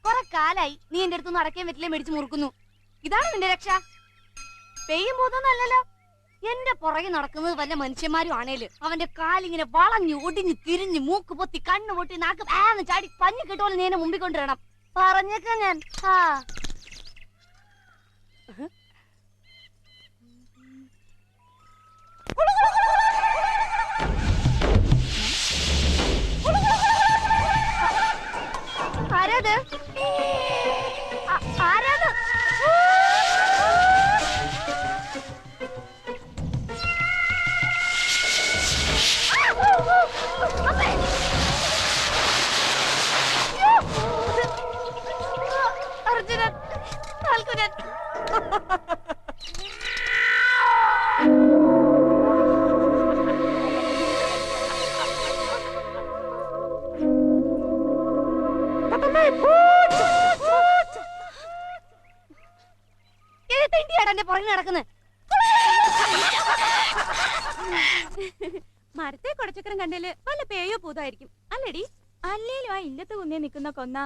കൊറേ കാലായി നീ എന്റെ അടുത്തൊന്നും അടക്കാൻ പറ്റില്ല മേടിച്ചു മുറുക്കുന്നു. ഇതാണ് നിന്റെ രക്ഷ? പെയ്യും പോകുന്നല്ലോ. എന്റെ പുറകെ നടക്കുന്നത് വല്ല മനുഷ്യന്മാരും ആണേല് അവന്റെ കാലിങ്ങനെ വളഞ്ഞു ഒടിഞ്ഞു തിരിഞ്ഞു മൂക്ക് പൊത്തി കണ്ണു പൊട്ടി നാക്ക് ആന്ന് ചാടി പഞ്ഞു കിട്ടുപോലെ നീ എന്നെ മുമ്പിൽ കൊണ്ടുവരണം. പറഞ്ഞേക്ക ഞാൻ. ആരാത്? ആരാത്? അർജുനൻ, ഫാൽഗുനൻ. എന്റെ പുറകെ നടക്കുന്നത് മരത്തെ കൊടച്ചക്രം കണ്ടേല് വല്ല പേയോ പൂതായിരിക്കും അല്ലടി. അല്ലേലും ആ ഇല്ലത്ത് കുന്നേ നിക്കുന്ന കൊന്ന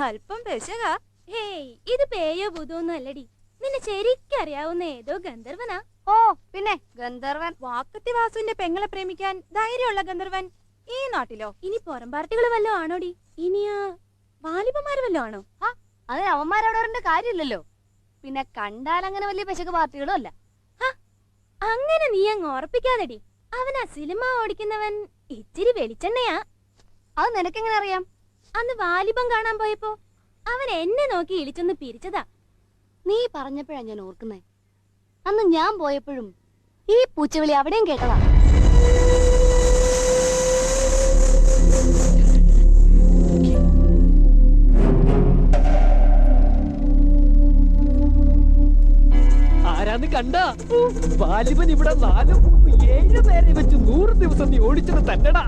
അല്പം പെശക. ഹേയ്, ഇത് പേയോ ഭൂതമൊന്നും അല്ലടി. നിന്നെ ശരിക്കറിയാവുന്ന ഏതോ ഗന്ധർവനാ. ഓ പിന്നെ ഗന്ധർവൻ. വാക്കത്തി വാസുവിന്റെ പെങ്ങളെ പ്രേമിക്കാൻ ധൈര്യമുള്ള ഗന്ധർവൻ ഈ നാട്ടിലോ? ഇനി പുറം പാർട്ടികൾ വല്ലോ ആണോടി? ഇനിയാ വാലിബന്മാര് വല്ലോ ആണോ? അത് അവന്മാരവിടെ കാര്യമില്ലല്ലോ. പിന്നെ കണ്ടാൽ അങ്ങനെ വലിയ പെശക പാർട്ടികളും അല്ല. അങ്ങനെ നീ അങ്ങ് ഓർപ്പിക്കാതെടി. അവനാ സിനിമ ഓടിക്കുന്നവൻ ഇച്ചിരി വെളിച്ചെണ്ണയാ. അത് നിനക്കെങ്ങനെ അറിയാം? അന്ന് വാലിബം കാണാൻ പോയപ്പോ അവൻ എന്നെ നോക്കി ഇളിച്ചൊന്ന് പിരിച്ചതാ. നീ പറഞ്ഞപ്പോഴാ ഞാൻ ഓർക്കുന്നേ. അന്ന് ഞാൻ പോയപ്പോഴും ഈ പൂച്ചവിളി അവിടെയും കേട്ടതാ. ആരാന്ന് കണ്ട? വാലിബൻ ഇവിടെ 4, 3, 7 പേരെ വെച്ച് 100 ദിവസം നീ ഓടിച്ചത് തന്നെടാ.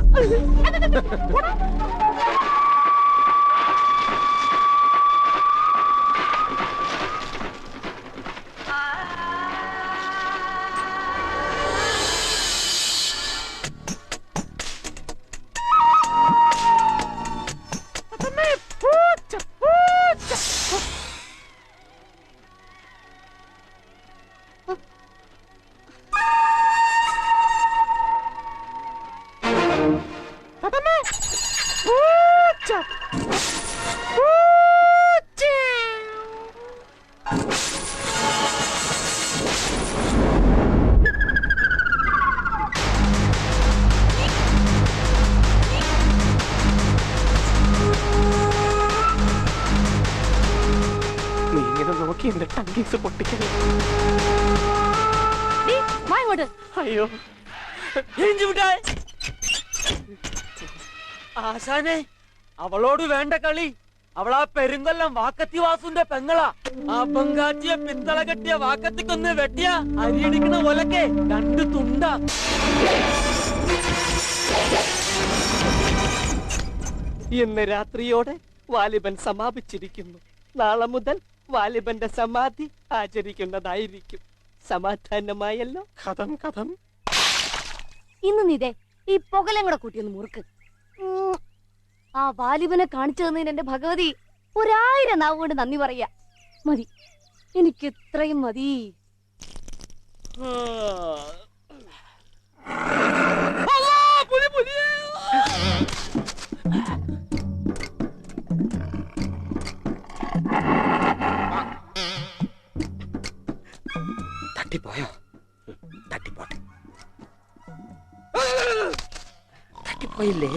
അയ്യോ ആശാനെ, അവളോട് വേണ്ട കളി. അവളാ പെരുങ്കൊല്ലം വാക്കത്തി വാസുന്റെ പെങ്ങളാ. ആ ബംഗാറ്റിയ പിന്തള കെട്ടിയ വാക്കത്തിക്കൊന്ന് വെട്ടിയ അരിയടിക്കണ പോലൊക്കെ 2 തുണ്ടാ. ഇന്ന് രാത്രിയോടെ വാലിബൻ സമാപിച്ചിരിക്കുന്നു. നാളെ മുതൽ വാലിബന്റെ സമാധി ആചരിക്കുന്നതായിരിക്കും. സമാധാനമായല്ലോ? കഥം കഥം. ഇന്ന് നീതേ ഈ പുകലം കൂടെ കൂട്ടിയൊന്ന് മുറുക്ക്. ആ വാലിബനെ കാണിച്ചു തന്നതിന് എന്റെ ഭഗവതി 1000 നാവ് കൊണ്ട് നന്ദി പറയാ. മതി, എനിക്ക് ഇത്രയും മതി. തട്ടിപ്പോയോ? തട്ടിപ്പോട്ടെ. തട്ടിപ്പോയില്ലേ?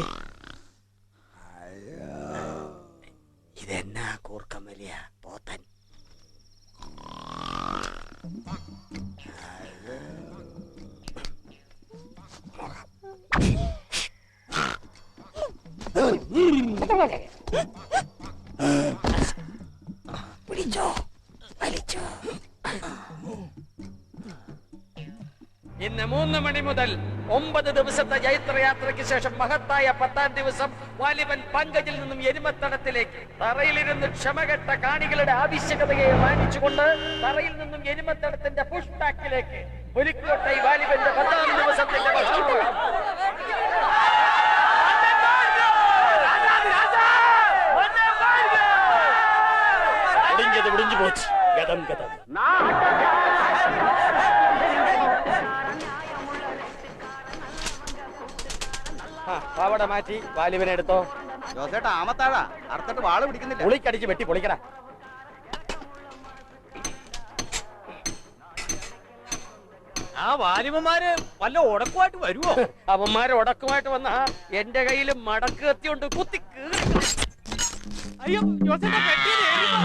ഇതെന്നാ കൂർക്കം വലിയ പോത്തൻ. പിടിച്ചോ, വലിച്ചോ. ഇന്ന് 3 മണി മുതൽ 9 ദിവസത്തെ ജൈത്രയാത്രയ്ക്ക് ശേഷം മഹത്തായ 10ാം ദിവസം വാലിബൻ പങ്കജിൽ നിന്നും എരുമത്തടത്തിലേക്ക് തറയിലിരുന്ന് ക്ഷമകെട്ട കാണികളുടെ ആവശ്യകതയെ മാനിച്ചുകൊണ്ട് തറയിൽ നിന്നും എരുമത്തടത്തിന്റെ പുഷ്പാക്കിലേക്ക് പുലിക്കോട്ടൈ വാലിബന്റെ 10ാം ദിവസത്തിന്റെ ഭക്ഷണം പോച്ച് ഗതം ഗതം. പാവട മാറ്റി വാലിബനെ എടുത്തോ. ജോസേട്ടാ ആമത്താഴാ അറുത്തിട്ട് വാള് പിടിക്കുന്നില്ല. പുളിക്കടിച്ച് വെട്ടി പൊളിക്കടാ. ആ വാലിബന്മാര് വല്ല ഉടക്കുമായിട്ട് വരുവോ? അവന്മാര് ഉടക്കുമായിട്ട് വന്ന എന്റെ കയ്യിൽ മടക്ക് കത്തിയുണ്ട്, കുത്തി കീറി. അയ്യോ ജോസേട്ടാ പെട്ടിയിൽ എഴുതി.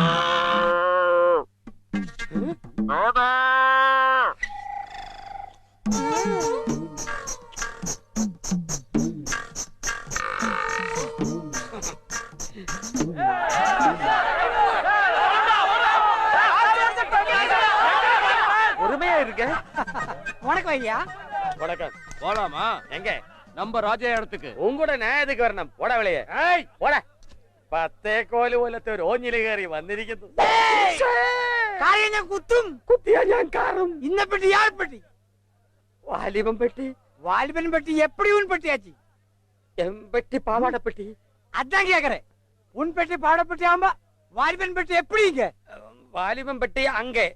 பொறுமையா இருக்க. உனக்கு வையா வணக்கம். போலாமா? எங்க நம்ம ராஜா இடத்துக்கு. உங்கூட நான் எதுக்கு வரணும்? போட வெளியே. പോടാ. 10 കോല് പോലത്തെ ഒരു ഓഞ്ഞില് കയറി വന്നിരിക്കുന്നു. കാര്യം ഞാൻ കുത്തും. കുത്തിയാ ഞാൻ കാറും. ഇന്ന പെട്ടി യാൾ പെട്ടി വാലിബൻ പെട്ടി, വാലിബൻ പെട്ടി എപ്പടി ഉൻ പെട്ടിയാച്ചി എമ്പെട്ടി, പാവാട പെട്ടി. அதான் கேக்குறேன். உன் பெட்டி பாடப்பட்டி ஆமா வாலிபன் பெட்டி எப்படி இங்க? വാലിബൻ പെട്ടി അங்கே,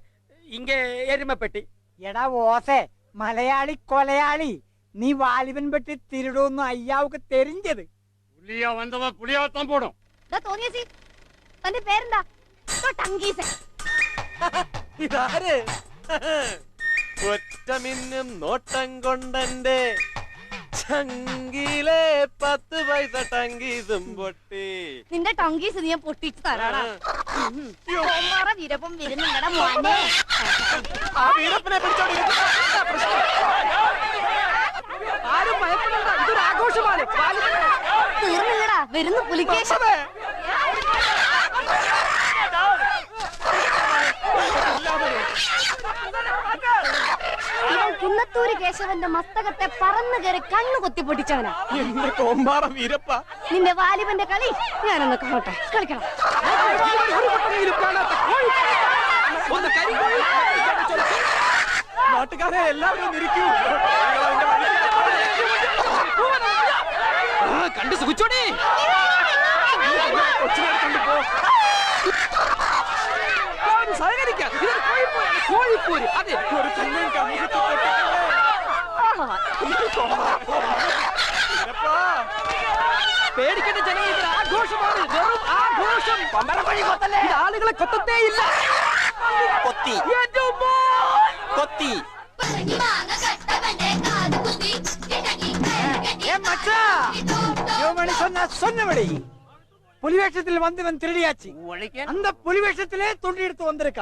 ഇങ്ങ എരുമ പെട്ടി. എടാ ഓസേ മലയാളി കൊലയാളി, നീ വാലിബൻ പെട്ടി തിരുടോന്ന് അയ്യാവുക്ക് തെരിഞ്ഞത്. പുലിയാ വന്നവ പുലിയാത്താൻ പോടും. തോന്നിയസി തന്റെ പേരെന്താ? ടങ്കീസൻ. ഇതാര്? ഒറ്റമിന്നും നോട്ടം കൊണ്ടെന്റെ ചങ്കിലെ 10 പൈസ ടങ്കീസും പൊട്ടി. നിന്റെ ടങ്കീസ് നീ പൊട്ടിച്ച് തരാടാ. കൊമ്മാറ വീരപ്പം വരുന്നുണ്ടടാ മോനെ. ആ വീരപ്പനെ പിടിച്ചോടി. ആരും ഭയപ്പെടണ്ട, ഇതൊരു ആഘോഷമാണ്. തീർന്നില്ലടാ, വരുന്നു പുലിക്കേശൻ. ഇവൻ കുന്നത്തൂര് കേശവന്റെ മസ്തകത്തെ പറന്നു കയറി കണ്ണു കൊത്തി പൊട്ടിച്ചവനാ. എന്റെ കോമ്പാറ വീരപ്പ. നിന്റെ വാലിബന്റെ കളി ഞാനൊന്ന് കാണട്ടെ. കളിക്കണം. നാട്ടുകാരെ എല്ലാവരും ഇരിക്കൂ. കണ്ടു സുഖിച്ചോടി. സഹകരിക്കാം. കോഴിപ്പോര്. അതെ, ഒരു തെങ്ങൻ കമ്മിറ്റി പേടിക്കേണ്ട ജനങ്ങൾ, ഇത് ആഘോഷമാണ്, വെറും ആഘോഷം. ഇത് ആളുകളെ കൊത്തത്തേയില്ല. കൊത്തി കൊത്തി. சொன்னபடி புலிவேஷத்தில் வந்தவன் திருடியாச்சு. அந்த புலிവേഷത്തിലെ തുണ്ടിയെടുത്ത് വന്നിരിക്ക.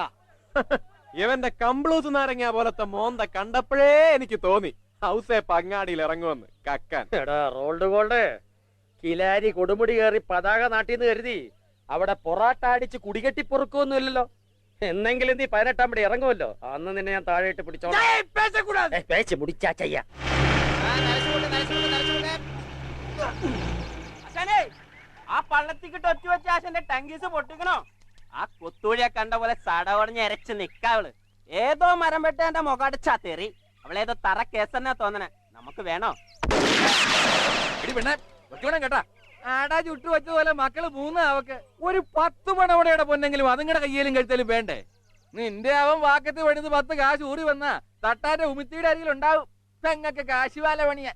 ഇവന്റെ കംപ്ലൂസ് നാരങ്ങ പോലത്തെ മോന്ത കണ്ടപ്പോഴേ എനിക്ക് തോന്നി ഹൗസേ പങ്ങാടിയിൽ ഇറങ്ങുമെന്ന് കക്കാൻ. എടാ റോൾഡ് ഗോൾഡ്, കിലാരി കൊടുമുടി കയറി പതാക നാട്ടിന്ന് കരുതി അവിടെ പൊറാട്ട അടിച്ച് കുടികെട്ടി പൊറുക്കൊന്നുമില്ലല്ലോ. എന്നെങ്കിലും നീ 18 പടി ഇറങ്ങുമല്ലോ, അന്ന് നിന്നെ ഞാൻ താഴെയിട്ട് പിടിച്ചോളാം. പേച്ച് മുടിച്ചാ ചെയ്യ. ആ പള്ളത്തിക്കിട്ട് ഒറ്റ വെച്ച ആശന്റെ ടങ്കീസ് പൊട്ടിക്കണോ? ആ കൊത്തൂഴിയെ കണ്ട പോലെ സടവടഞ്ഞ് എരച്ച് നിക്കാവള്. ഏതോ മരം വെട്ടേന്റെ മുഖടിച്ചാ തെറി. അവളേതോ തറ കേസന്നാ തോന്നണേ. നമുക്ക് വേണോ? കേട്ടാ, ആടാ ചുട്ടു വെച്ചതുപോലെ മക്കള് 3 അവക്ക് ഒരു 10 പണവടയുടെ പൊന്നെങ്കിലും അതുങ്ങളുടെ കയ്യിലും കഴുത്തലും വേണ്ടേ? നിന്റെ അവൻ വാക്കത്ത് പണിത് 10 കാശ് ഊറി വന്നാ തട്ടാന്റെ ഉമിത്തിയുടെ അരികിലുണ്ടാവും പെങ്ങക്ക് കാശുവാല പണിയാ.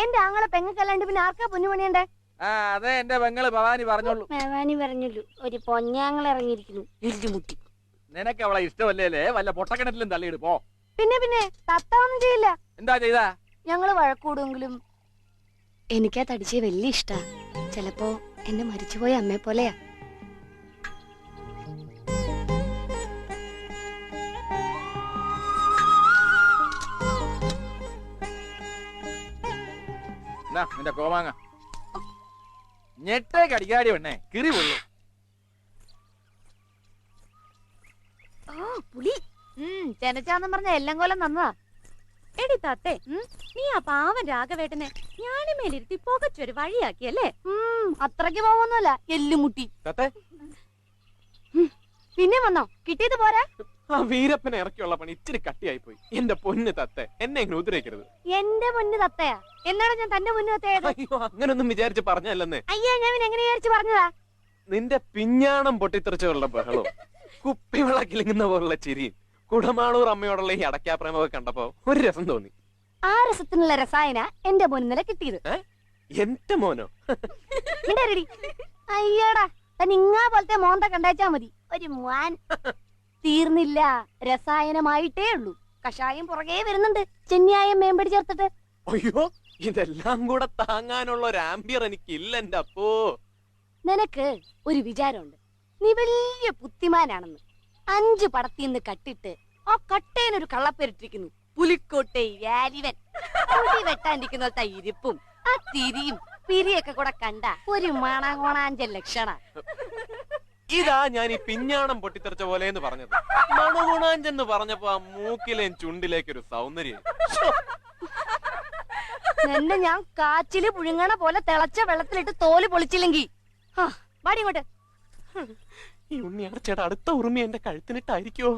എന്റെ ആങ്ങളെ പെങ്ങക്കല്ലാണ്ട് പിന്നെ ആർക്കാ പൊന്നുപണിയണ്ടേ? ആ അതെ, എന്റെ പെങ്ങള് ഭവാനി പറഞ്ഞോളൂ. ഭവാനി പറഞ്ഞുള്ളൂ, ഒരു പൊന്നാങ്ങൾ ഇറങ്ങിയിരിക്കുന്നു എല്ലുമുട്ടി. നിനക്ക് അവളെ ഇഷ്ടമല്ലേ? വല്ല പൊട്ടക്കിണറ്റിലും തള്ളിയിട് പോ. പിന്നെ തത്ത ഒന്നും ചെയ്യില്ല. എന്താ ചെയ്താ? ഞങ്ങള് വഴക്കൂടുമെങ്കിലും എനിക്കാ തടിച്ചേ വലിയ ഇഷ്ടാ. ചിലപ്പോ എന്നെ മരിച്ചുപോയ അമ്മയെ പോലെയാ. നിന്റെ കോമാങ്ങ ഞെട്ടേ കടിക്കാടി പെണ്ണേ, കിറി കൊള്ളു. പുലി ചെനച്ചാന്നും പറഞ്ഞ എല്ലാം കൊല്ലം നന്നതാ. എടി താത്തേ, നീ ആ പാവൻ രാഘവേട്ടനെ ഞാനുമേലിരുത്തി പുകച്ചൊരു വഴിയാക്കിയല്ലേ? അത്രയ്ക്ക് പോവൊന്നുമല്ല, എല്ലുമുട്ടി. തത്തേ, പിന്നെ വന്നോ? കിട്ടിയത് പോരാ? ആ വീരപ്പനെ ഇറക്കിയുള്ള പണി ഇച്ചിരി കട്ടിയായി പോയി. എന്റെ പൊന്ന് തത്തേ, എന്നെ ഇങ്ങനെ ഉദ്രവിക്കരുത്. എന്റെ പൊന്ന് തത്തയാ? എന്നാണ് ഞാൻ തന്റെ പൊന്ന് തത്തയത്? അയ്യോ, അങ്ങനൊന്നും വിചാരിച്ച് പറഞ്ഞല്ലെന്നേ. അയ്യോ, ഞാൻ എങ്ങനെ വിചാരിച്ചു പറഞ്ഞതാ? നിന്റെ പിഞ്ഞാണം പൊട്ടിത്തെറിച്ചുള്ള ബഹളവും കുപ്പിവെള്ള കിലുങ്ങുന്ന പോലുള്ള ചിരിയും കുടമാളൂർ അമ്മയോടുള്ള ഈ അടക്കാപ്രേമൊക്കെ കണ്ടപ്പോ ഒരു രസം തോന്നി. ആ രസത്തിനുള്ള രസായന എന്റെ മോൻ ഇന്നലെ കിട്ടിയത്. എന്റെ മോനോ? മിണ്ടരുടി. അയ്യടാ, നിങ്ങാ പോലത്തെ മോന്ത കണ്ടേച്ചാ മതി. ഒരു മോൻ തീർന്നില്ല, രസായനമായിട്ടേ ഉള്ളൂ. കഷായം പുറകെ വരുന്നുണ്ട്, ചെന്നിയായം മേമ്പടി ചേർത്തിട്ട്. അയ്യോ, ഇതെല്ലാം കൂടെ താങ്ങാനുള്ള ഒരു ആംബിയർ എനിക്കില്ല എന്റെ അപ്പോ. നിനക്ക് ഒരു വിചാരമുണ്ട്, നീ വലിയ ബുദ്ധിമാനാണെന്ന്. 5 പടത്തിന്ന് കട്ടിട്ട് ആ കട്ടേനൊരു കള്ളപ്പേരിട്ടിരിക്കുന്നു, പുലിക്കോട്ടെ വാലിവൻ. മുടി വെട്ടാണ്ടിരിക്കുന്ന ഇരിപ്പും ആ തിരിയും പിരിയൊക്കെ കൂടെ കണ്ട ഒരു മണകോണാഞ്ചൽ ലക്ഷണ. ഇതാ ഞാൻ ഈ പിഞ്ഞാണം പൊട്ടിത്തെറിച്ച പോലെ എന്ന് പറഞ്ഞത്. മണഗുണാഞ്ചെന്ന് പറഞ്ഞപ്പോ ആ മൂക്കിലേം ചുണ്ടിലേക്കൊരു സൗന്ദര്യം. എന്നെ ഞാൻ കാച്ചില് പുഴുങ്ങണ പോലെ തിളച്ച വെള്ളത്തിലിട്ട് തോല് പൊളിച്ചില്ലെങ്കി വാടി ഇങ്ങോട്ട്. ഈ ഉണ്ണിയാർച്ചയുടെ അടുത്ത ഉറുമി എന്റെ കഴുത്തിനിട്ടായിരിക്കോ?